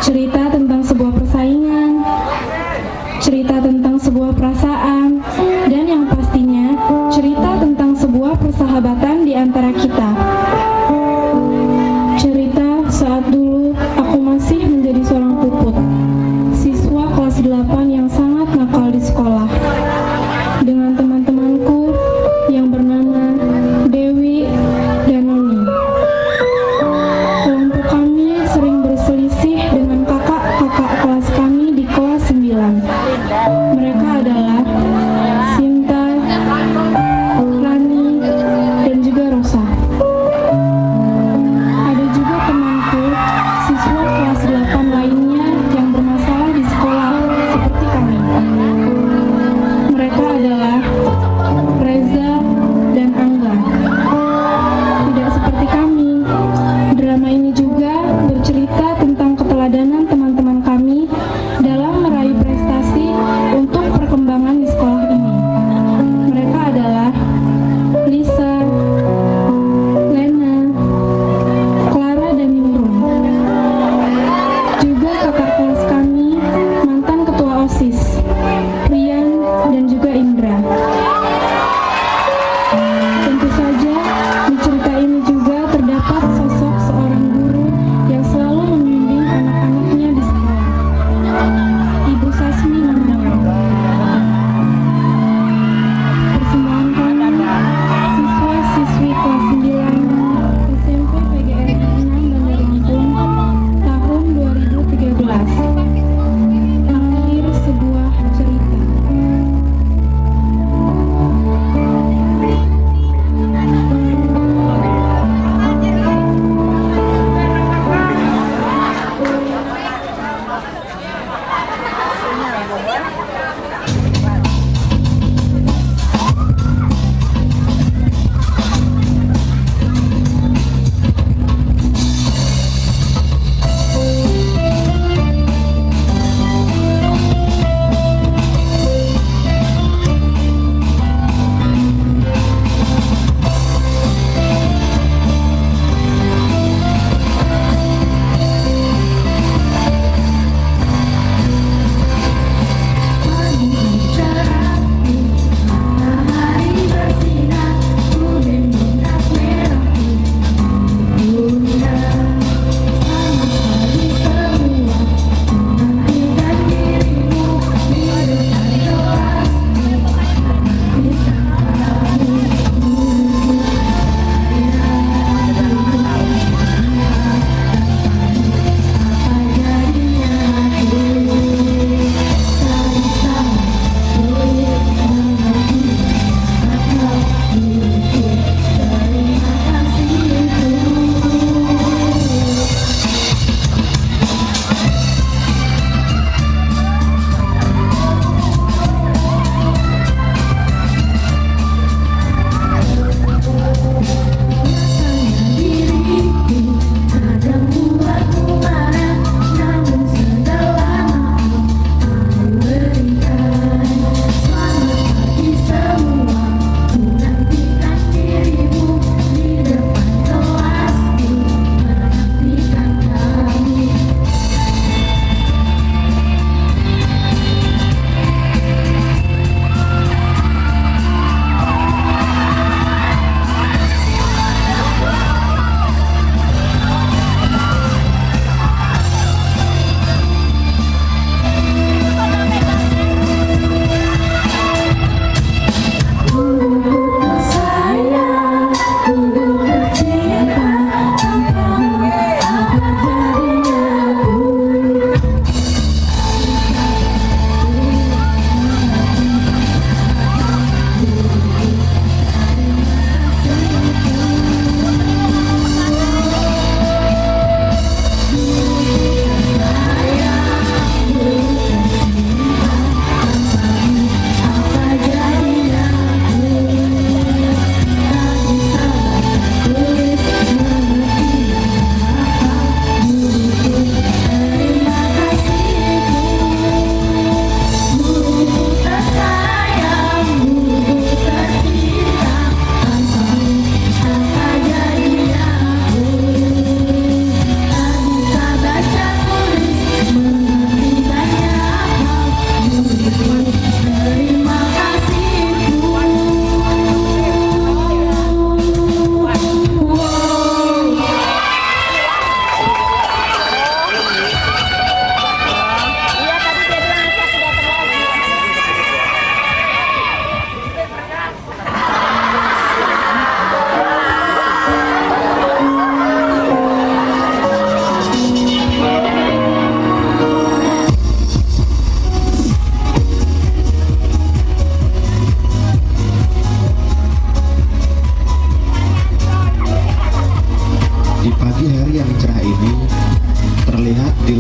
cerita tentang sebuah persaingan, cerita tentang sebuah perasaan, dan yang pastinya cerita tentang sebuah persahabatan di antara kita. Cerita saat dulu aku masih menjadi seorang puput, siswa kelas 8 yang sangat nakal di sekolah. Dengan teman-temanku yang bernama Dewi dan Noni. Kelompok kami sering berselisih dengan kakak-kakak kelas kami di kelas 9. Mereka adalah Sinta, Rani, dan juga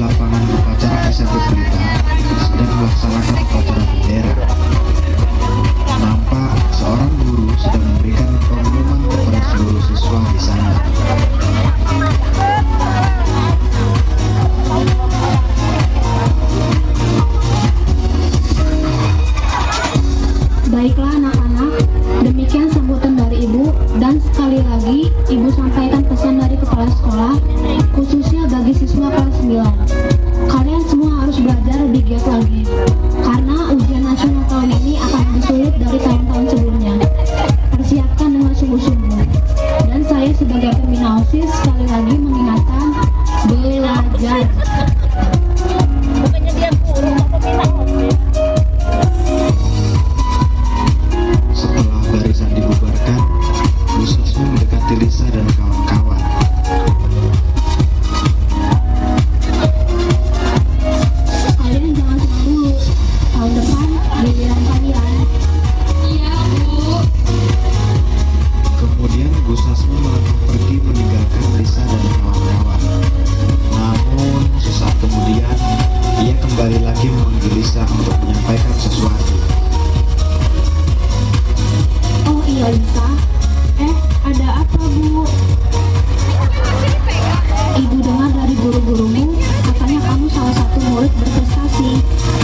lapangan upacara SMP Pelita sedang melaksanakan upacara bendera. Nampak seorang guru sedang memberikan pengumuman kepada seluruh siswa di sana. Baiklah anak-anak, demikian sambutan dari Ibu, dan sekali lagi Ibu sampaikan pesan dari kepala sekolah, khususnya bagi siswa kelas 9. Kalian semua harus belajar lebih giat lagi, karena ujian nasional tahun ini akan lebih sulit dari tahun-tahun sebelumnya. Persiapkan dengan sungguh-sungguh. Dan saya sebagai pembina OSIS sekali lagi mengingatkan, belajar. Bukannya dia guru, pembina OSIS. Setelah barisan dibubarkan, Bu Sasmi mendekati Lisa dan kawan-kawan. Kalian jangan senang dulu, tahun depan giliran kalian. Iya, Bu. Kemudian Bu Sasmi melangkah pergi meninggalkan Lisa dan kawan-kawan. Namun sesaat kemudian ia kembali lagi memanggil Lisa untuk menyampaikan sesuatu. Oh iya Lisa, ada apa Bu? Ibu dengar dari guru-gurumu, katanya kamu salah satu murid berprestasi,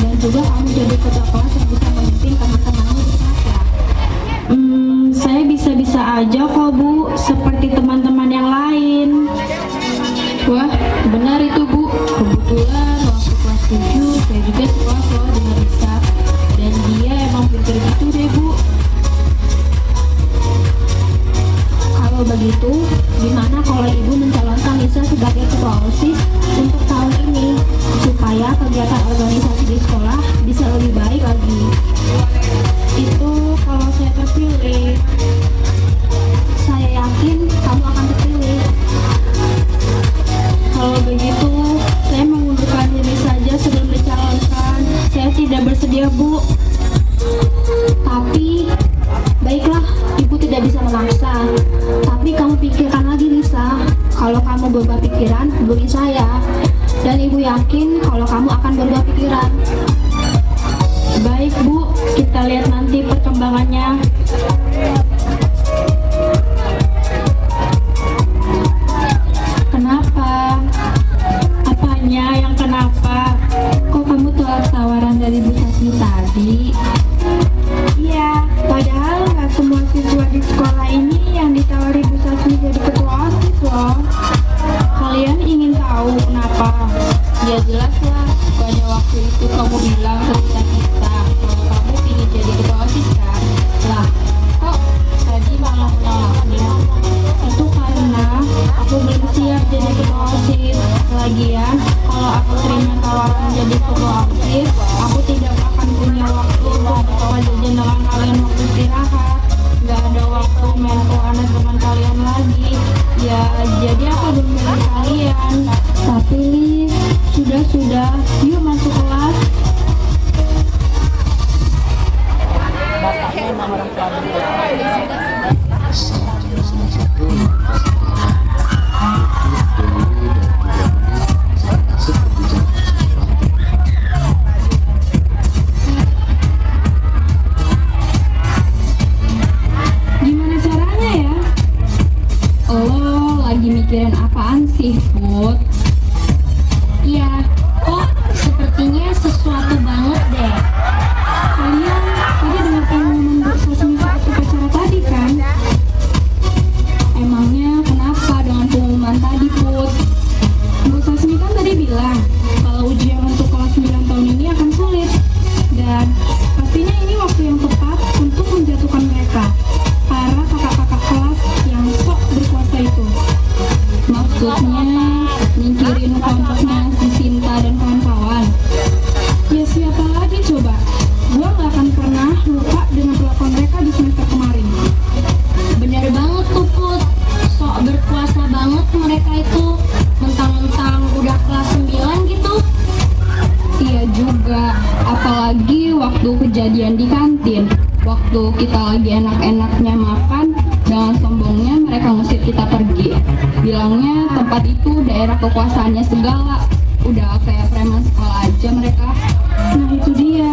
dan juga kamu jadi ketua kelas yang bisa memimpin teman-temanmu di kelas ya. Saya bisa-bisa aja kok Bu, seperti teman-teman yang lain. Wah, benar itu Bu. Kebetulan waktu kelas 7 saya juga sekolah dengan Lisa, dan dia emang pintar gitu deh Bu. Kalau begitu, gimana kalau Ibu mencalonkan Lisa sebagai ketua OSIS untuk tahun ini, supaya kegiatan organisasi di sekolah bisa lebih baik lagi? Itu kalau saya terpilih. Saya yakin kamu akan terpilih. Kalau begitu, saya mengundurkan diri saja sebelum dicalonkan. Saya tidak bersedia, Bu. Tapi, baiklah, Ibu tidak bisa memaksa. Tapi kamu pikirkan lagi Lisa, kalau kamu berubah pikiran, hubungi saya. Dan Ibu yakin kalau kamu akan berubah pikiran. Baik, Bu. Kita lihat nanti perkembangannya. Kenapa? Apanya yang kenapa? Kok kamu tolak tawaran dari Bu Sasmi tadi? Iya, padahal nggak semua siswa di sekolah ini yang ditawari Bu Sasmi jadi ketua OSIS loh. Kalian ingin tahu kenapa? Ya jelas lah, pada waktu itu kamu bilang ke kita kalau kamu ingin jadi ketua OSIS kan? Lah, kok tadi malah menolaknya? Itu karena aku belum siap jadi ketua OSIS. Lagian, kalau aku terima tawaran jadi ketua OSIS, aku tidak akan punya waktu untuk berbawa jajan dengan kalian waktu istirahat. Nggak ada waktu main ke anak teman kalian lagi. Ya, jadi aku belum milih kalian. Tapi Lis, sudah, yuk masuk kelas. Saat jam 1 masuk pembicaraan sesuatu. Gimana caranya ya? Lo lagi mikirin apaan sih, Put? Iya, kok sepertinya sesuatu banget deh. Kalian tadi dengar pengumuman Bu Sasmi saat upacara tadi kan? Emangnya kenapa dengan pengumuman tadi, Put? Bu Sasmi kan tadi bilang kalau ujian untuk kelas 9 tahun ini akan sulit. Dan pastinya ini waktu yang tepat untuk menjatuhkan mereka, para kakak-kakak kelas yang sok berkuasa itu. Maksudnya nyingkirin kelompoknya si Sinta dan kawan-kawan. Ya siapa lagi coba? Gua gak akan pernah lupa dengan perlakuan mereka di semester kemarin. Bener banget tuh Put, sok berkuasa banget mereka itu, mentang-mentang udah kelas 9 gitu. Iya juga, apalagi waktu kejadian di kantin. Waktu kita lagi enak-enaknya makan, dengan sombongnya mereka ngusir kita pergi. Bilangnya tempat itu daerah kekuasaannya segala. udah kayak preman sekolah aja mereka. Nah itu dia,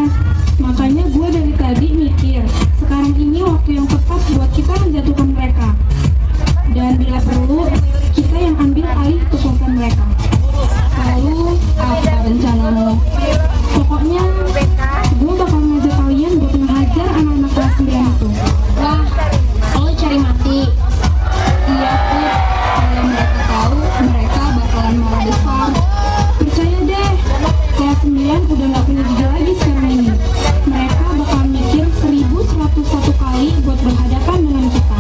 makanya gue dari tadi mikir, sekarang ini waktu yang tepat buat kita menjatuhkan mereka. Dan bila perlu, kita yang ambil alih kekuasaan mereka. Lalu apa rencanamu? Pokoknya, gue bakal ngajak kalian buat ngehajar anak-anak kelas 9 itu. Wah, lo cari mati. Iya Put, kalau mereka tahu mereka bakalan marah besar. Percaya deh, kelas 9 udah gak punya jejak lagi sekarang ini. Mereka bakal mikir 1101 kali buat berhadapan dengan kita.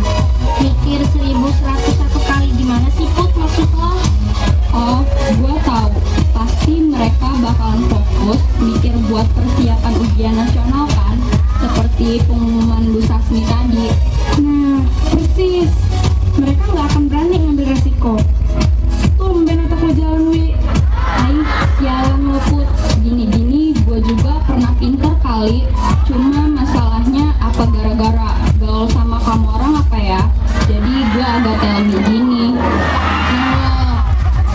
Mikir 1101 kali gimana sih Put maksud lo? Oh, gua tahu. Pasti mereka bakalan fokus mikir buat persiapan ujian nasional kan, seperti pengumuman Bu Sasmi tadi. Nah, persis. Mereka nggak akan berani ngambil resiko. Tumben otak lo jalan, Wi. Sialan lo Put, gini-gini gue juga pernah pinter kali. Cuma masalahnya apa gara-gara gaul sama kamu orang apa ya? Jadi gue agak telmi gini. Oh,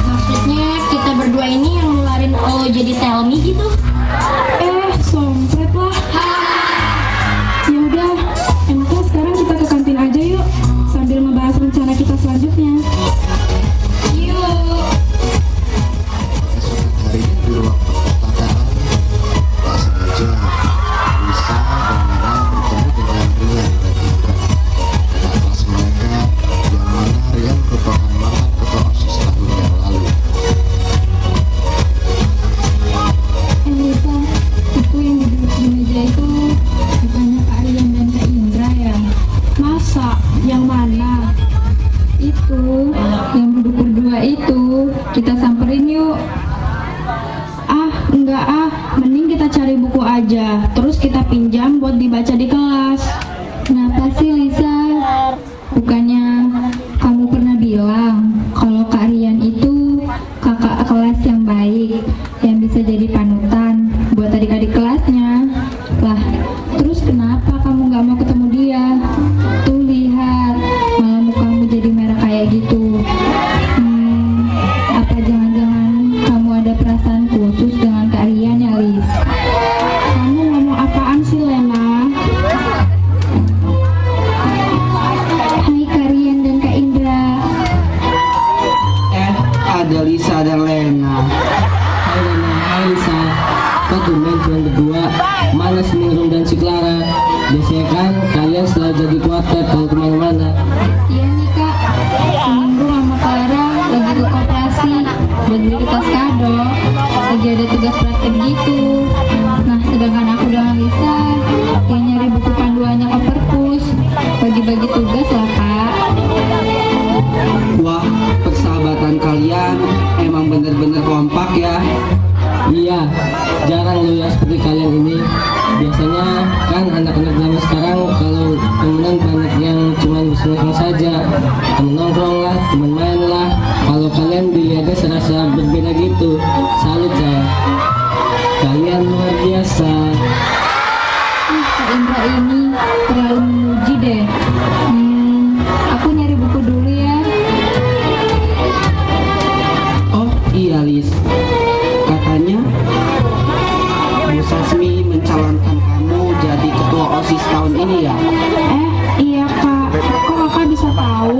maksudnya kita berdua ini yang nularin lo jadi tell me gitu? Sompret lah. Ya udah, enaknya sekarang kita ke kantin aja yuk, sambil ngebahas rencana kita selanjutnya. Yuk. Keesokan harinya di ruang perpustakaan, tak sengaja Lisa dan Nana bertemu dengan Rian dan Indra. Kakak kelas mereka, yang mana Rian merupakan mantan ketua OSIS tahun yang lalu. Lisa, itu yang duduk di meja itu bukannya Kak Rian dan Kak Indra ya? Masa? Yang mana? Itu yang duduk berdua itu, kita samperin yuk. Enggak mending kita cari buku aja, terus kita pinjam buat dibaca di kelas. Kenapa sih Lisa? Bukannya kamu pernah bilang kalau Kak Rian itu kakak kelas yang baik, yang bisa jadi panutan buat adik-adik kelasnya. Lah, terus kenapa kamu gak mau ketemu dia? Tuh lihat, malah mukamu jadi merah kayak gitu. Apa jangan-jangan kamu ada perasaan khusus dengan Kak Rian ya, Lis? Kamu ngomong apaan sih, Lena? Hai Kak Rian dan Kak Indra. Ada Lisa dan Lena. Hai Lena, hai Lisa. Kok tumben cuma berdua? Mana si Ningrum dan si Clara? Biasanya kan kalian selalu jadi kuartet kalau kemana-mana. Iya nih Kak, seminggu sama Clara lagi ke koperasi buat beli tas kado. Lagi ada tugas praktek gitu. Nah, sedangkan aku dengan Lisa yang nyari buku panduannya ke perpus. Bagi-bagi tugas lah Kak. Wah, persahabatan kalian emang bener-bener kompak ya. Iya, jarang lo ya seperti kalian ini. Biasanya kan anak-anak zaman sekarang kalau temenan banyak yang cuma senang saja, temen nongkrong lah, temen main lah. Kalau kalian dilihatnya serasa berbeda gitu. Salut saya. Kalian luar biasa. Kak Indra ini terlalu memuji deh. Aku nyari buku dulu ya. Oh iya Lis, katanya Bu Sasmi mencalonkan kamu jadi ketua OSIS tahun ini ya? Iya Kak, kok Kakak bisa tahu?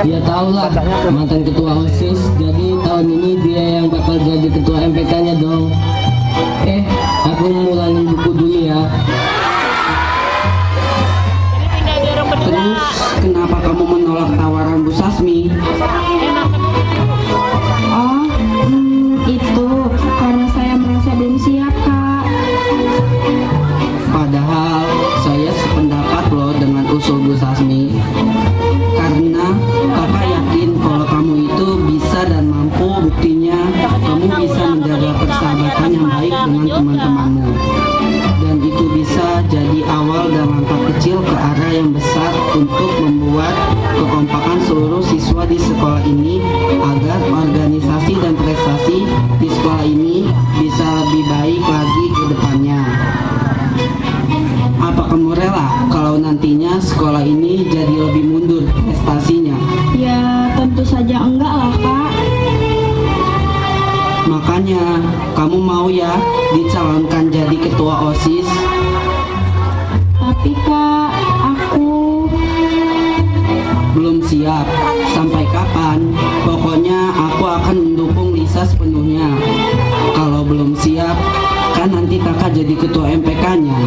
Ya tau lah, mantan ketua OSIS. Jadi tahun ini dia yang bakal jadi ketua MPK-nya dong. Aku mulai buku dulu ya. Terus kenapa kamu menolak tawaran Bu Sasmi? Itu karena saya merasa belum siap Kak. Padahal saya sependapat loh dengan usul Bu Sasmi. Karena kakak yakin kalau kamu itu bisa dan mampu. Buktinya kamu bisa menjaga persahabatan yang baik dengan teman-temanmu. Dan itu bisa jadi awal dan langkah kecil ke arah yang besar untuk membuat kekompakan seluruh siswa di sekolah ini agar organisasi dan prestasi di sekolah ini bisa lebih baik lagi ke depannya. Apa kamu rela kalau nantinya sekolah ini jadi lebih mundur prestasinya? Ya tentu saja enggak lah Kak. Makanya mau ya dicalonkan jadi ketua OSIS? Tapi Kak, aku Belum siap. Sampai kapan? Pokoknya aku akan mendukung Lisa sepenuhnya. Kalau belum siap, kan nanti kakak jadi ketua MPK-nya.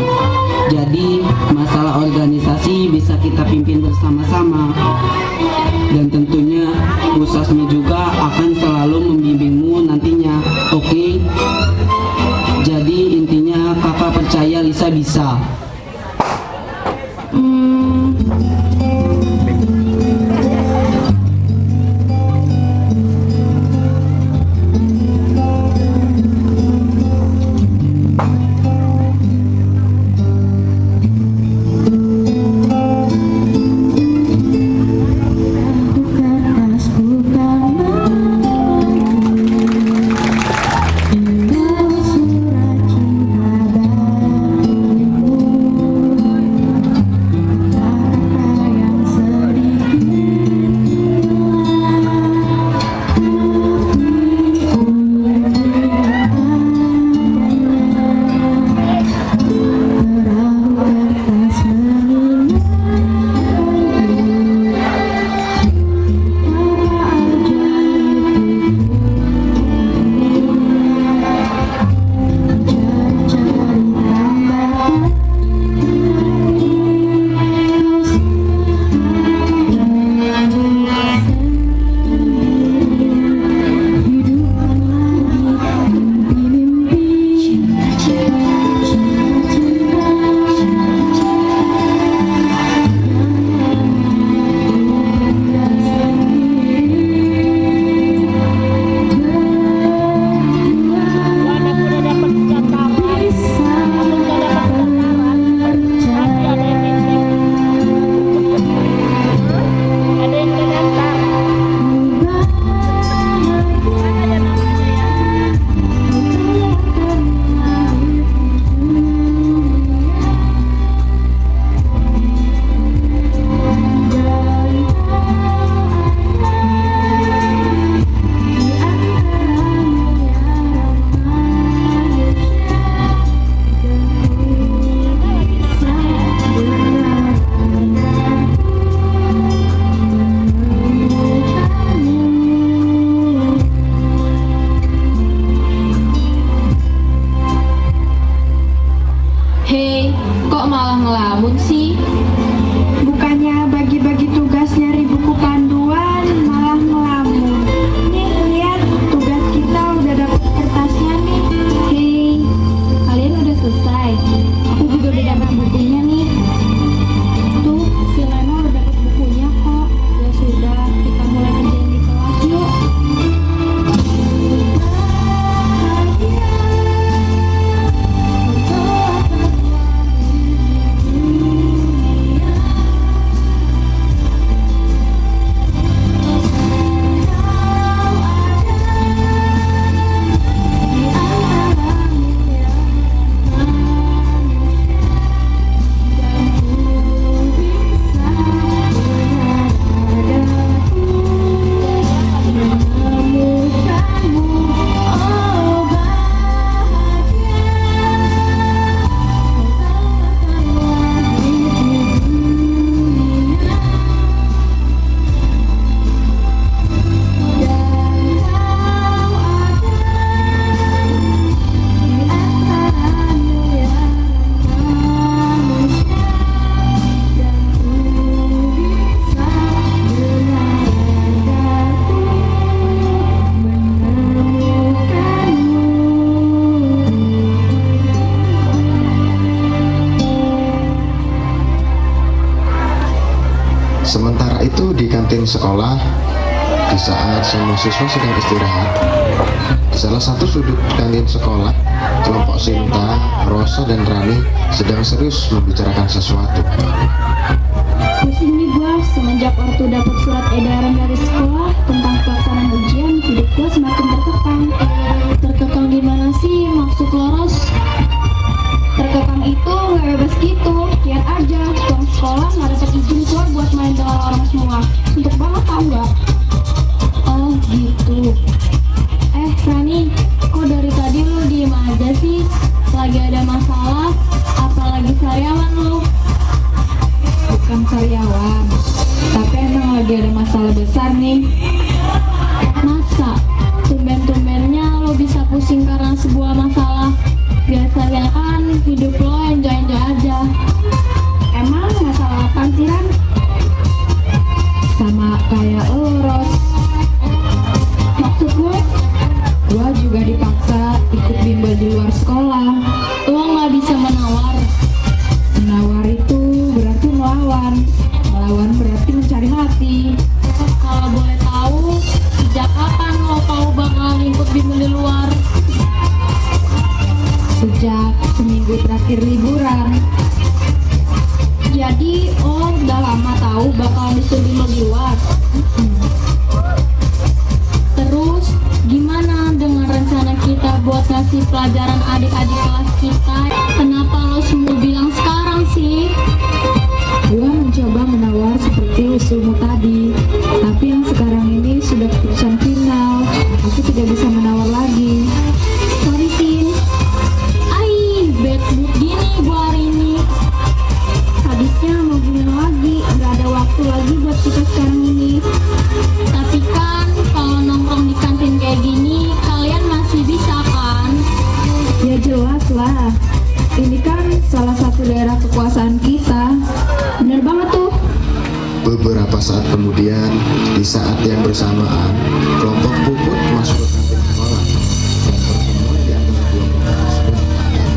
Jadi masalah organisasi bisa kita pimpin bersama-sama. Dan tentunya Bu Sasmi juga akan selalu membimbingmu nantinya. Oke? Jadi intinya kakak percaya Lisa bisa. Hei, kok malah ngelamun sih? Bukannya bagi-bagi tugas nyari buku panduan, malah ngelamun. Nih, lihat tugas kita udah dapet kertasnya nih. Hei, kalian udah selesai. Aku juga udah dapat bukunya nih. Tuh, si Lena udah dapat bukunya kok. Ya sudah, kita mulai kerjain di kelas yuk. Sementara itu di kantin sekolah, di saat semua siswa sedang istirahat, di salah satu sudut kantin sekolah, kelompok Sinta, Rosa, dan Rani sedang serius membicarakan sesuatu. Pusing nih gua, semenjak waktu dapat surat edaran dari sekolah tentang pelaksanaan ujian, hidup gua semakin terkekang. Terkekang gimana sih maksud lo, Ros? Terkekang itu gak bebas gitu. Lihat aja, pulang sekolah gak dapat izin keluar buat main dengan orang semua. Suntuk banget tau gak? Oh gitu. Rani, kok dari tadi lu diem lagi ada masalah, apalagi sariawan lu. Bukan karyawan, tapi emang lagi ada masalah besar nih. Masa? Tumben-tumbennya lo bisa pusing karena sebuah masalah. Biasanya kan hidup lo enjoy-enjoy aja. Emang masalah apa sih, Ran? Sama kayak lo, Ros. Maksud lo? Gua juga dipaksa ikut bimbel di luar sekolah. Lo nggak bisa menawar. Menawar itu berarti melawan. Melawan berarti mencari hati. Kalau boleh tahu, sejak kapan lo tahu bakal ikut bimbel di luar? Sejak seminggu terakhir liburan. Jadi, oh udah lama tahu bakal disuruh bimbel di luar. Terus, gimana dengan rencana kita buat ngasih pelajaran adik-adik kelas kita? Kenapa lo semua bilang sekarang sih? Gua mencoba menawar seperti usulmu tadi, tapi yang sekarang ini sudah keputusan final. Aku tidak bisa menawar lagi. Sorry, Sin. Bad mood gini gua hari ini. Habisnya mau gimana lagi? Gak ada waktu lagi buat kita sekarang ini. Tapi kan kalau nongkrong di kantin kayak gini, kalian masih bisa kan? Ya jelas lah. Ini kan salah satu daerah kekuasaan kita. Bener banget tuh. Beberapa saat kemudian, di saat yang bersamaan, kelompok Puput masuk ke kantin sekolah. Dan pertemuan di antara dua kelompok tersebut amat melelahkan.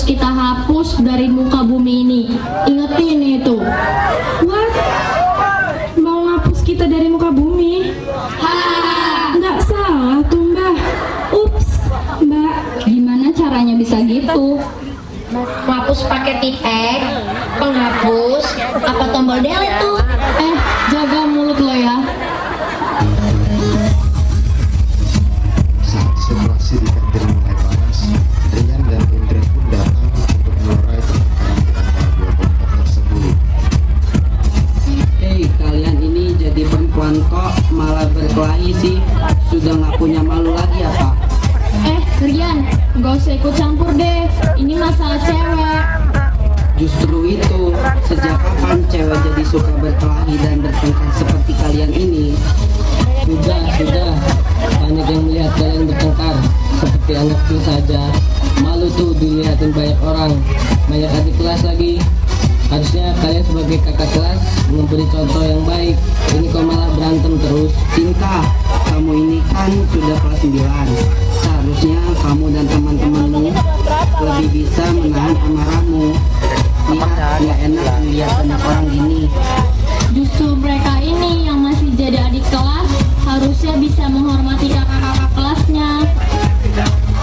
kita hapus dari muka bumi ini. Ingetin itu. What? Mau ngapus kita dari muka bumi? Nggak salah tuh Mbak. Ups, Mbak. Gimana caranya bisa gitu? Menghapus pakai tipe, penghapus, apa tombol delete tuh? kalau jadi suka berkelahi dan bertengkar seperti kalian ini. Sudah. Banyak yang melihat kalian bertengkar seperti anak kecil saja. Malu tuh dilihatin banyak orang, banyak adik kelas lagi. Harusnya kalian sebagai kakak kelas memberi contoh yang baik. Ini kok malah berantem terus. Cinta, kamu ini kan sudah kelas 9. Seharusnya kamu dan teman-temanmu lebih bisa menahan amarahmu. Lihat, nggak enak melihat banyak orang gini. Justru mereka ini yang masih jadi adik kelas harusnya bisa menghormati kakak-kakak kelasnya.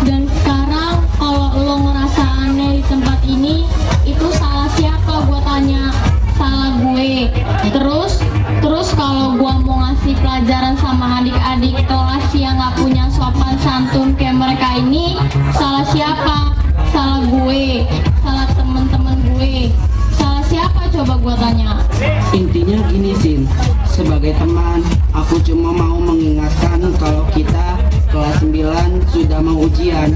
Dan sekarang kalau lo ngerasa aneh di tempat ini, itu salah siapa gue tanya? Salah gue. Terus kalau gue mau ngasih pelajaran sama adik-adik kelas yang gak punya sopan santun kayak mereka ini, salah siapa? Salah gue. Salah temen-temen gue. Salah siapa coba gue tanya? Intinya gini Sin, sebagai teman, aku cuma mau mengingatkan kalau kita kelas 9 sudah mau ujian.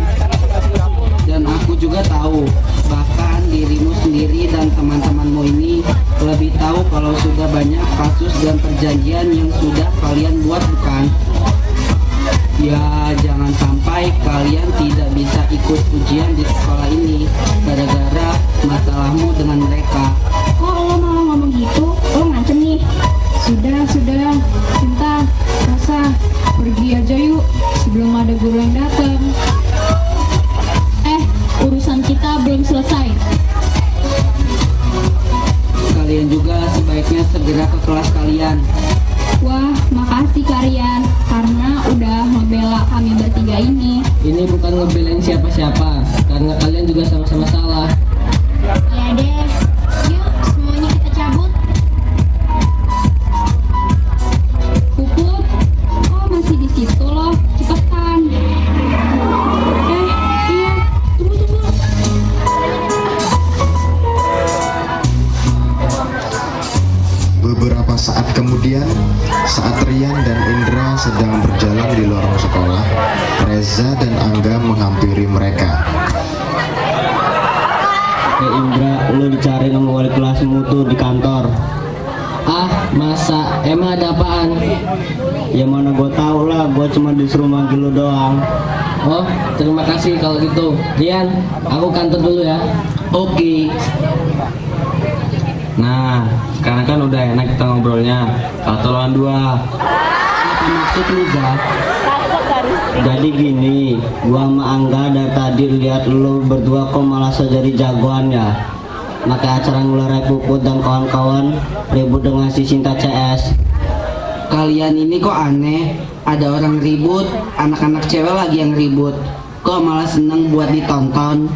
Dan aku juga tahu, bahkan dirimu sendiri dan teman-temanmu ini lebih tahu kalau sudah banyak kasus dan perjanjian yang sudah kalian buat, bukan? Ya, jangan sampai kalian tidak bisa ikut ujian di sekolah ini gara-gara masalahmu dengan mereka. Kok lo malah ngomong gitu? Lo ngancem nih. Sudah, Cinta, Rosa, pergi aja yuk sebelum ada guru yang datang. Urusan kita belum selesai. Kalian juga sebaiknya segera ke kelas kalian. Wah, makasih kalian karena udah membela kami bertiga ini. Ini bukan ngebelain siapa-siapa, karena kalian juga sama-sama salah. Ya deh, yuk semuanya kita cabut. Puput, kok masih di situ loh? Cepetan. Iya, tunggu. Beberapa saat kemudian, saat Rian dan Indra sedang berjalan di lorong sekolah, Reza dan Angga menghampiri mereka. Indra, lu dicari sama wali kelasmu tuh di kantor. Ah, masa? Emang ada apaan? Ya mana gue tahu lah, gue cuma disuruh manggil lu doang. Oh, terima kasih kalau gitu. Rian, aku kantor dulu ya. Oke. Nah, sekarang kan udah enak kita ngobrolnya. Satu lawan dua. Apa maksud lu, Zak? Jadi gini, gua sama Angga dari tadi lihat lu berdua kok malah jadi jagoan ya. Maka acara ngeluarai Puput dan kawan-kawan ribut dengan si Cinta CS. Kalian ini kok aneh, ada orang ribut, anak-anak cewek lagi yang ribut. Kok malah seneng buat ditonton?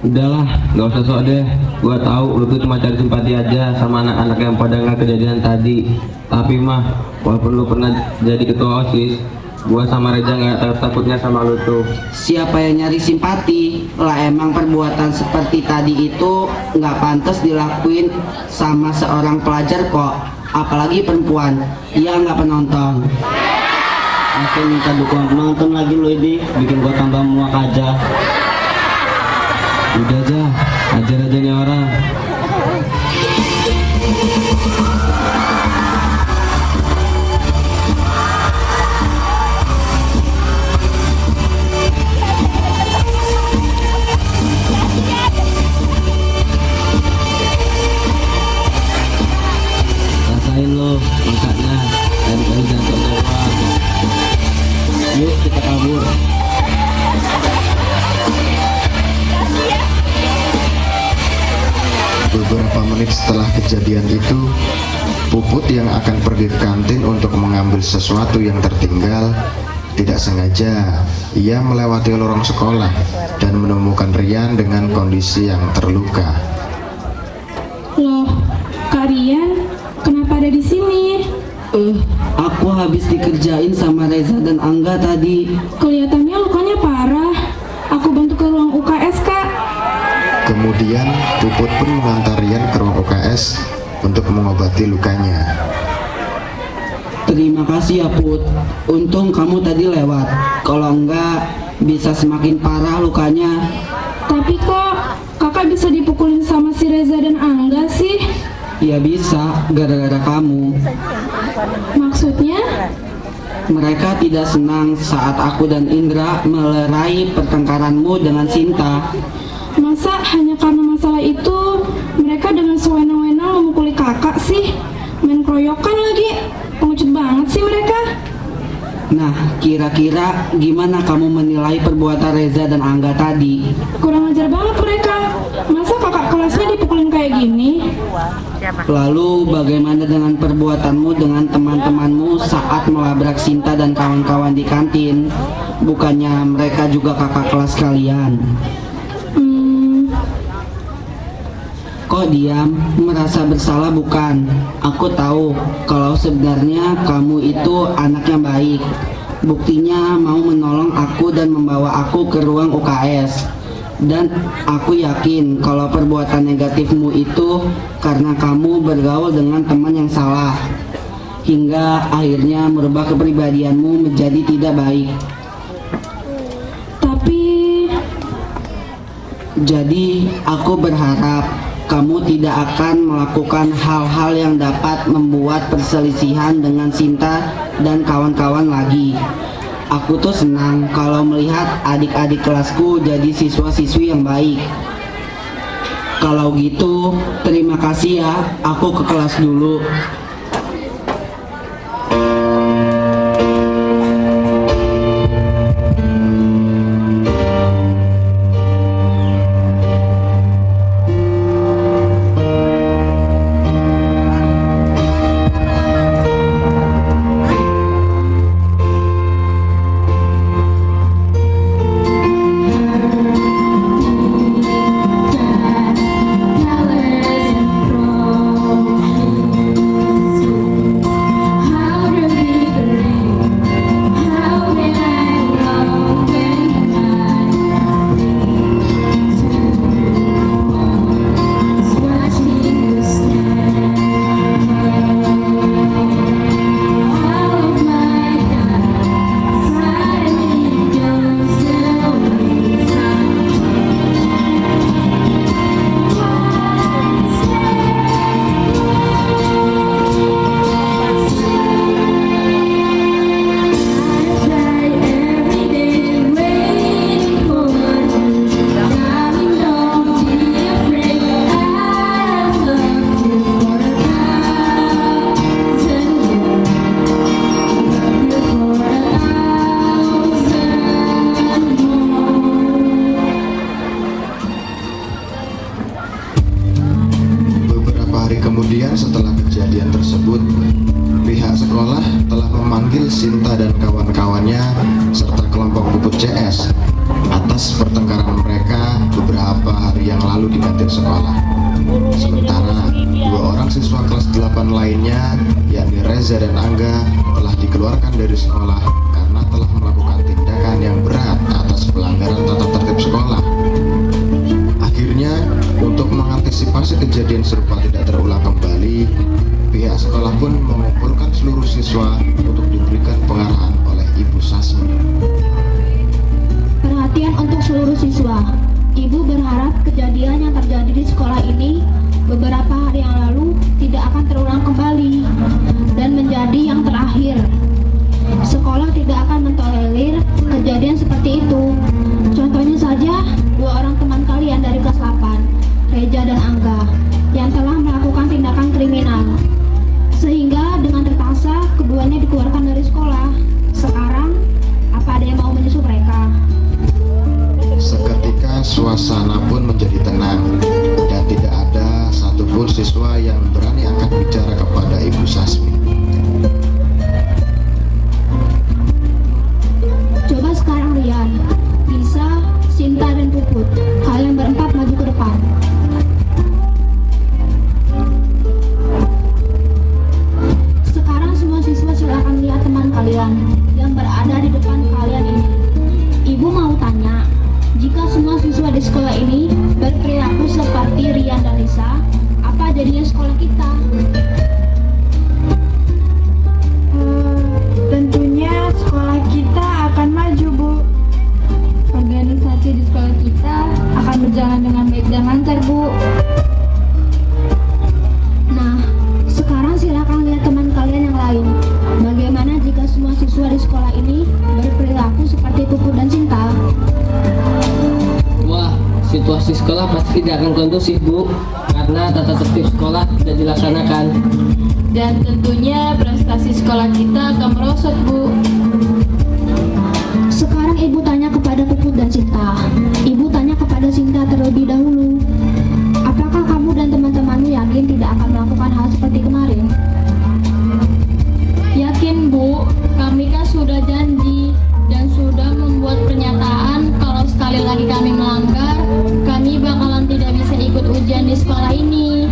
Udahlah, gak usah sok deh. Gua tahu lu tuh cuma cari simpati aja sama anak-anak yang pada nggak kejadian tadi. Tapi mah, walaupun lu pernah jadi ketua OSIS, gua sama Reza nggak takutnya sama lu tuh. Siapa yang nyari simpati? Lah emang perbuatan seperti tadi itu nggak pantas dilakuin sama seorang pelajar kok. Apalagi perempuan, dia nggak penonton. Aku minta dukungan penonton lagi lu ini, bikin gua tambah muak aja. Udah aja, ajar aja nih orang. Rasain lo, makanya dari jatuh doang. Yuk kita kabur. Beberapa menit setelah kejadian itu, Puput yang akan pergi ke kantin untuk mengambil sesuatu yang tertinggal, tidak sengaja ia melewati lorong sekolah dan menemukan Rian dengan kondisi yang terluka. Loh, Kak Rian, kenapa ada di sini? Aku habis dikerjain sama Reza dan Angga tadi. Kelihatannya lukanya parah. Aku bantu ke ruang UKS, Kak. Kemudian Puput pun mengantar Rian ke ruang UKS untuk mengobati lukanya. Terima kasih ya Put. Untung kamu tadi lewat. Kalau enggak bisa semakin parah lukanya. Tapi kok kakak bisa dipukulin sama si Reza dan Angga sih? Ya bisa, gara-gara kamu. Maksudnya? Mereka tidak senang saat aku dan Indra melerai pertengkaranmu dengan Sinta. Masa hanya karena masalah itu mereka dengan sewenang-wenang memukuli kakak sih? Main keroyokan lagi, pengecut banget sih mereka. Nah, kira-kira gimana kamu menilai perbuatan Reza dan Angga tadi? Kurang ajar banget mereka. Masa kakak kelasnya dipukulin kayak gini? Lalu bagaimana dengan perbuatanmu dengan teman-temanmu saat melabrak Sinta dan kawan-kawan di kantin? Bukannya mereka juga kakak kelas kalian? Kok diam? Merasa bersalah bukan? Aku tahu kalau sebenarnya kamu itu anak yang baik. Buktinya mau menolong aku dan membawa aku ke ruang UKS. Dan aku yakin kalau perbuatan negatifmu itu karena kamu bergaul dengan teman yang salah, hingga akhirnya merubah kepribadianmu menjadi tidak baik. Jadi aku berharap kamu tidak akan melakukan hal-hal yang dapat membuat perselisihan dengan Sinta dan kawan-kawan lagi. Aku tuh senang kalau melihat adik-adik kelasku jadi siswa-siswi yang baik. Kalau gitu, terima kasih ya, aku ke kelas dulu. Kemudian setelah kejadian tersebut, pihak sekolah telah memanggil Sinta dan kawan-kawannya serta kelompok puput CS atas pertengkaran mereka beberapa hari yang lalu di kantin sekolah. Sementara dua orang siswa kelas 8 lainnya, yakni Reza dan Angga, telah dikeluarkan dari sekolah karena telah melakukan tindakan yang berat atas pelanggaran tata tertib sekolah. Akhirnya, untuk mengantisipasi kejadian serupa tidak terulang kembali, pihak sekolah pun mengumpulkan seluruh siswa untuk diberikan pengarahan oleh Ibu Sasmi. Perhatian untuk seluruh siswa. Ibu berharap kejadian yang terjadi di sekolah ini beberapa hari yang lalu tidak akan terulang kembali dan menjadi yang terakhir. Sekolah tidak akan mentolerir kejadian seperti itu. Contohnya saja, dua orang teman kalian dari kelas 8, Reza dan Angga, yang telah melakukan tindakan kriminal. Sehingga dengan terpaksa keduanya dikeluarkan dari sekolah. Sekarang, apa ada yang mau menyusul mereka? Seketika suasana pun menjadi tenang dan tidak ada satupun siswa yang berani angkat bicara kepada Ibu Sasmi. Coba sekarang Rian, Lisa, Sinta dan Puput, kalian berempat maju ke depan. Sekarang semua siswa silakan lihat teman kalian yang berada di depan kalian ini. Ibu mau tanya, jika semua siswa di sekolah ini berperilaku seperti Rian dan Lisa, apa jadinya sekolah kita? sekolah pasti tidak akan kondusif, Bu, karena tata tertib sekolah tidak dilaksanakan. Dan tentunya prestasi sekolah kita akan merosot, Bu. Sekarang Ibu tanya kepada Puput dan Sinta. Ibu tanya kepada Sinta terlebih dahulu. Apakah kamu dan teman-temanmu yakin tidak akan melakukan hal seperti kemarin? Yakin, Bu, kami kan sudah janji dan sudah membuat pernyataan kalau sekali lagi kami melanggar, kami bakalan tidak bisa ikut ujian di sekolah ini.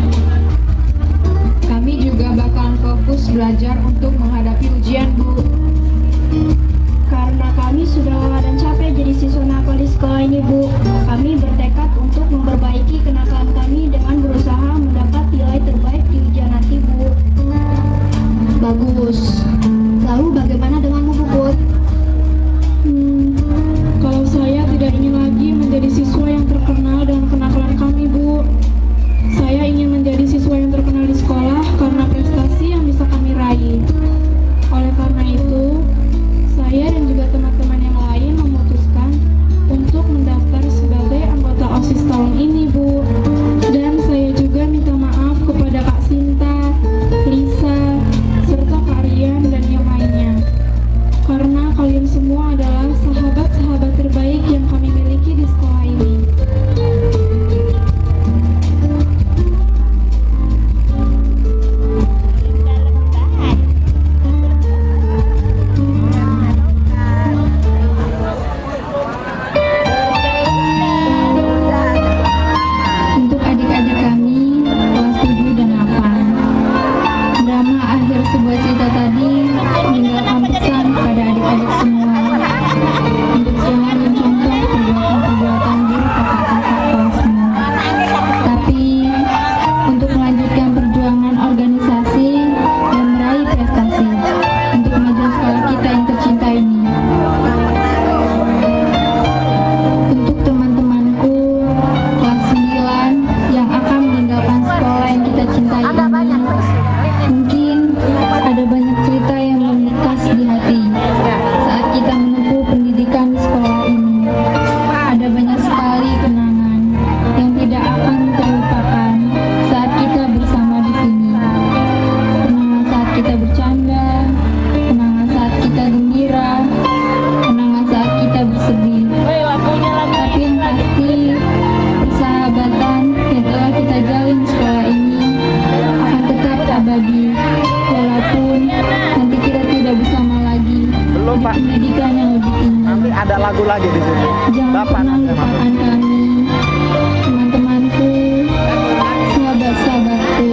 Kami juga bakalan fokus belajar untuk menghadapi ujian, Bu. Karena kami sudah lelah dan capek jadi siswa nakal di sekolah ini, Bu. Kami bertekad untuk memperbaiki kenakalan kami dengan berusaha mendapat nilai terbaik di ujian nanti, Bu. Bagus. Lalu bagaimana denganmu, Puput? Kalau saya tidak ingin lagi menjadi siswa yang terkenal dengan kenakalan kami, Bu. Saya ingin menjadi siswa yang terkenal di sekolah karena prestasi yang bisa kami raih. Oleh karena itu, saya dan juga teman-teman yang lain memutuskan untuk mendaftar sebagai anggota OSIS tahun ini, Bu. Dan saya juga minta maaf kepada Kak Sinta, Lisa, serta Kak Rian dan yang lainnya. Karena kalian semua adalah sahabat-sahabat terbaik yang kami miliki di sekolah ini. Untuk adik-adik kami, kelas 7 dan 8. Drama akhir sebuah cerita tadi meninggalkan pesan kepada adik-adik semua untuk jangan mencontoh perbuatan-perbuatan buruk kakak-kakak kelasmu. Tapi untuk melanjutkan perjuangan organisasi dan meraih prestasi untuk kemajuan sekolah kita yang tercinta ini. Untuk teman-temanku kelas 9 yang akan meninggalkan sekolah yang kita cintai ini, mungkin ada banyak cerita yang membekas di hati saat kita menempuh pendidikan di sekolah ini. Ada banyak sekali kenangan yang tidak akan terlupakan saat kita bersama di sini. Kenangan saat kita bercanda, kenangan saat kita gembira, kenangan saat kita bersedih. Tapi yang pasti, persahabatan yang telah kita jalin di sekolah ini akan tetap abadi, walaupun nanti kita tidak bersama lagi di pendidikan yang lebih tinggi. Nanti ada lagu lagi di sini. Jangan pernah lupakan kami, teman-temanku, sahabat-sahabatku.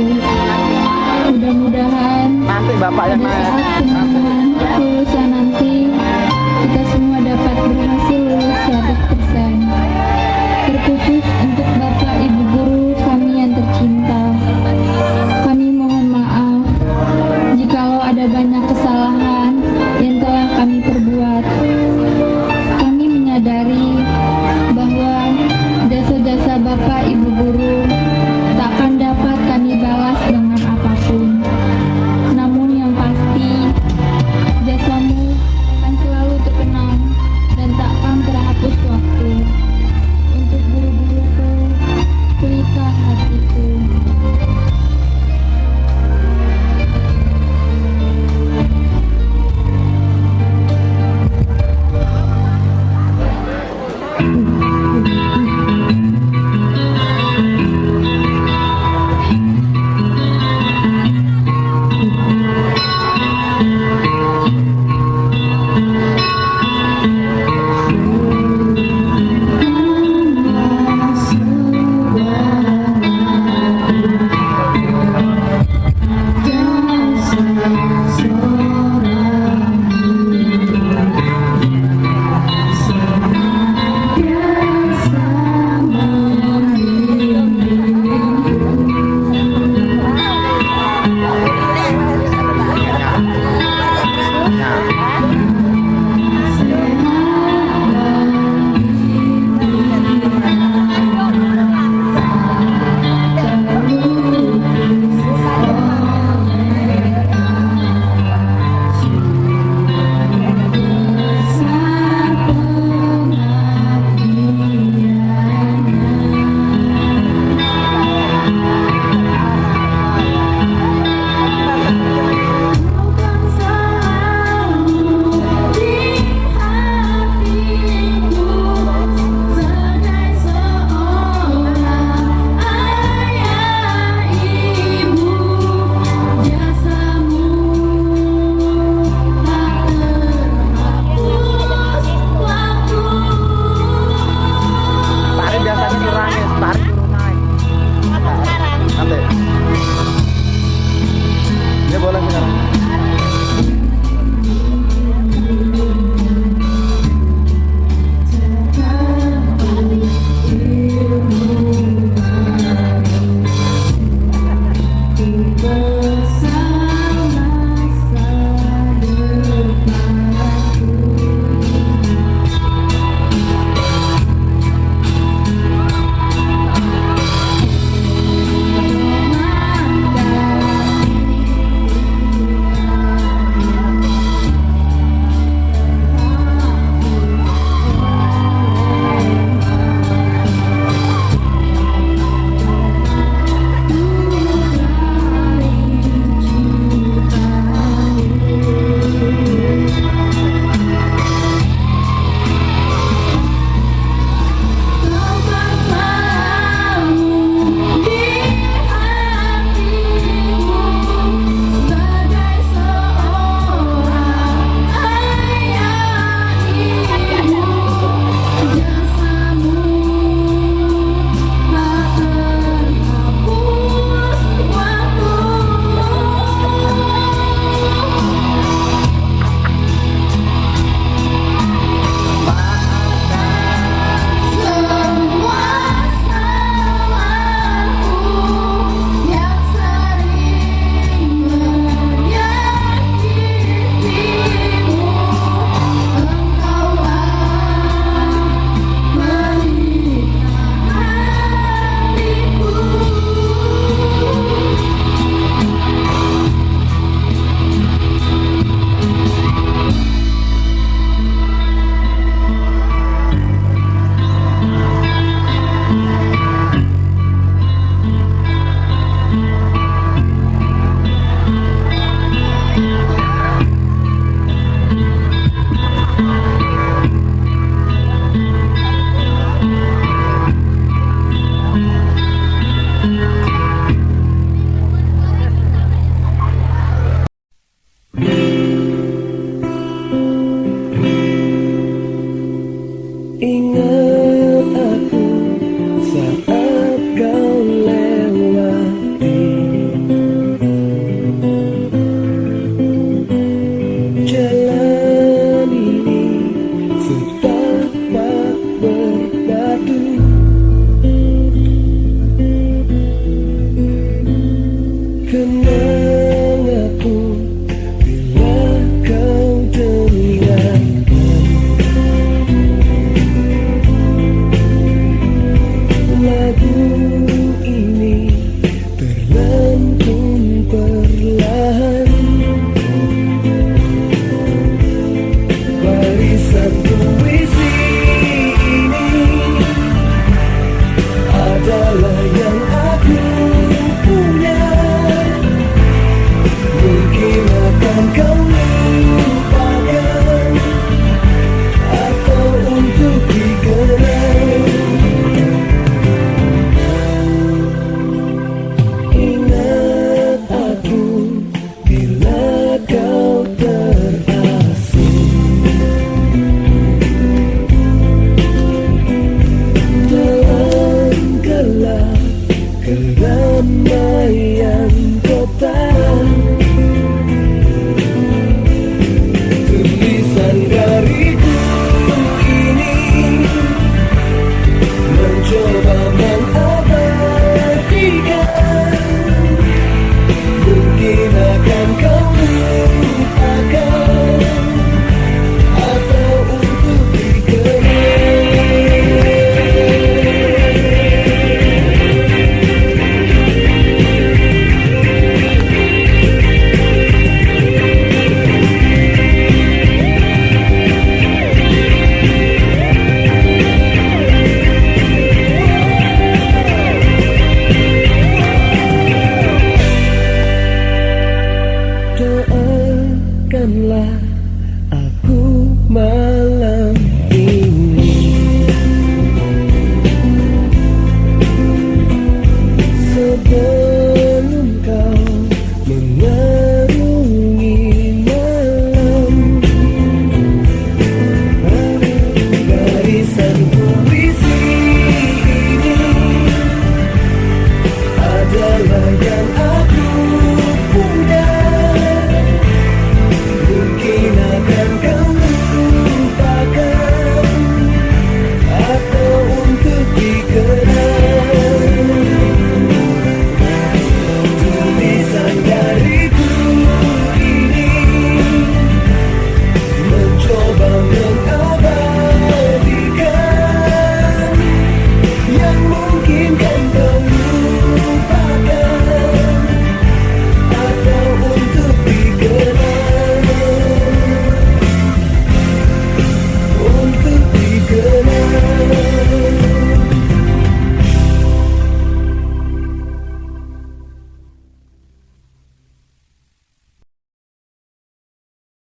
Mudah-mudahan Nanti Bapak yang naik.